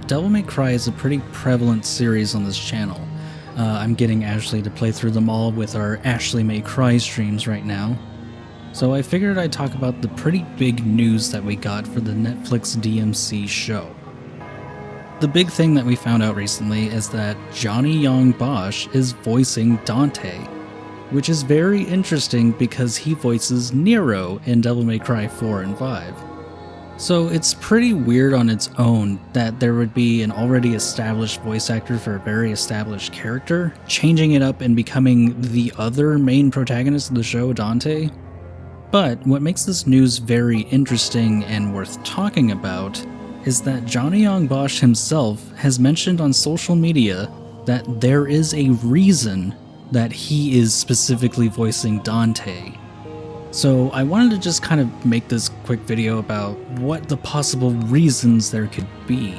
Devil May Cry is a pretty prevalent series on this channel. I'm getting Ashley to play through them all with our Ashley May Cry streams right now. So I figured I'd talk about the pretty big news that we got for the Netflix DMC show. The big thing that we found out recently is that Johnny Yong Bosch is voicing Dante, which is very interesting because he voices Nero in Devil May Cry 4 and 5. So it's pretty weird on its own that there would be an already established voice actor for a very established character, changing it up and becoming the other main protagonist of the show, Dante. But what makes this news very interesting and worth talking about is that Johnny Yong Bosch himself has mentioned on social media that there is a reason that he is specifically voicing Dante. So I wanted to just kind of make this quick video about what the possible reasons there could be.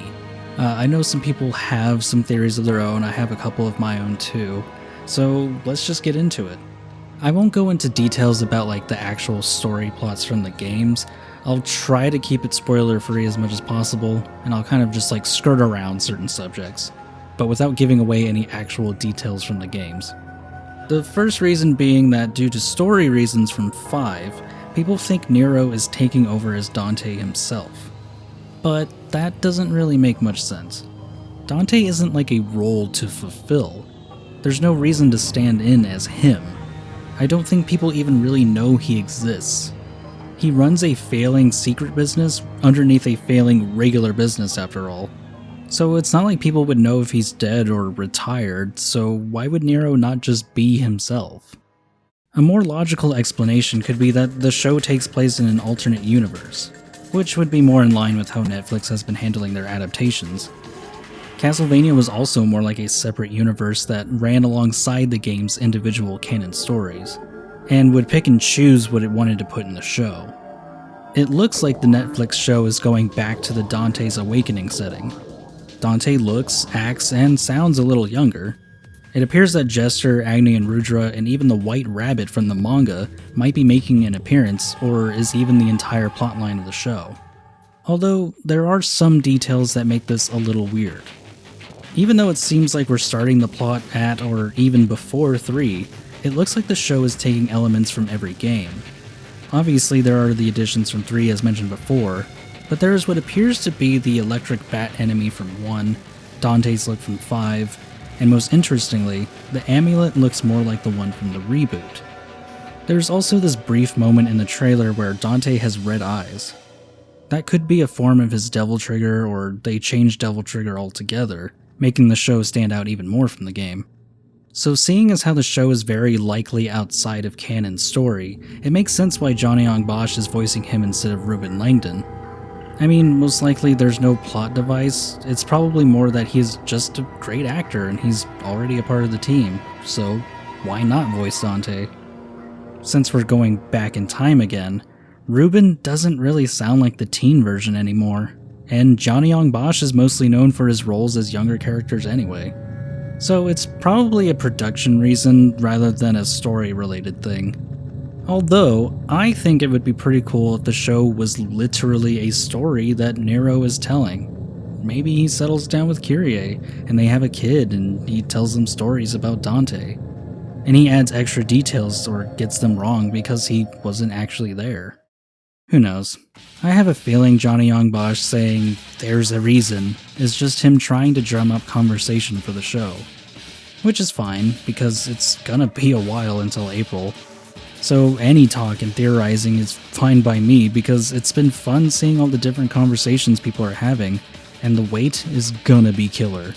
I know some people have some theories of their own, I have a couple of my own too, so let's just get into it. I won't go into details about like the actual story plots from the games. I'll try to keep it spoiler free as much as possible, and I'll kind of just like skirt around certain subjects, but without giving away any actual details from the games. The first reason being that due to story reasons from 5, people think Nero is taking over as Dante himself. But that doesn't really make much sense. Dante isn't like a role to fulfill. There's no reason to stand in as him. I don't think people even really know he exists. He runs a failing secret business underneath a failing regular business after all. So it's not like people would know if he's dead or retired, so why would Nero not just be himself? A more logical explanation could be that the show takes place in an alternate universe, which would be more in line with how Netflix has been handling their adaptations. Castlevania was also more like a separate universe that ran alongside the game's individual canon stories, and would pick and choose what it wanted to put in the show. It looks like the Netflix show is going back to the Dante's Awakening setting. Dante looks, acts, and sounds a little younger. It appears that Jester, Agni, and Rudra, and even the White Rabbit from the manga might be making an appearance, or is even the entire plotline of the show. Although, there are some details that make this a little weird. Even though it seems like we're starting the plot at or even before 3, it looks like the show is taking elements from every game. Obviously there are the additions from 3 as mentioned before, but there is what appears to be the electric bat enemy from 1, Dante's look from 5, and most interestingly, the amulet looks more like the one from the reboot. There's also this brief moment in the trailer where Dante has red eyes. That could be a form of his Devil Trigger, or they changed Devil Trigger altogether, making the show stand out even more from the game. So seeing as how the show is very likely outside of canon story, it makes sense why Johnny Yong Bosch is voicing him instead of Ruben Langdon. I mean, most likely there's no plot device, it's probably more that he's just a great actor and he's already a part of the team, so why not voice Dante? Since we're going back in time again, Ruben doesn't really sound like the teen version anymore, and Johnny Yong Bosch is mostly known for his roles as younger characters anyway. So it's probably a production reason rather than a story-related thing. Although, I think it would be pretty cool if the show was literally a story that Nero is telling. Maybe he settles down with Kyrie, and they have a kid, and he tells them stories about Dante. And he adds extra details or gets them wrong because he wasn't actually there. Who knows? I have a feeling Johnny Yong Bosch saying, "there's a reason," is just him trying to drum up conversation for the show. Which is fine, because it's gonna be a while until April. So any talk and theorizing is fine by me because it's been fun seeing all the different conversations people are having, and the wait is gonna be killer.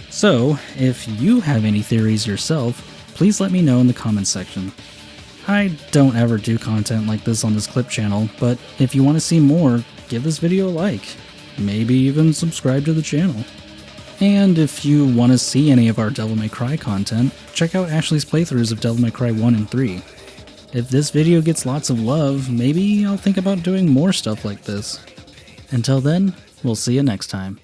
So, if you have any theories yourself, please let me know in the comments section. I don't ever do content like this on this clip channel, but if you want to see more, give this video a like. Maybe even subscribe to the channel. And if you want to see any of our Devil May Cry content, check out Ashley's playthroughs of Devil May Cry 1 and 3. If this video gets lots of love, maybe I'll think about doing more stuff like this. Until then, we'll see you next time.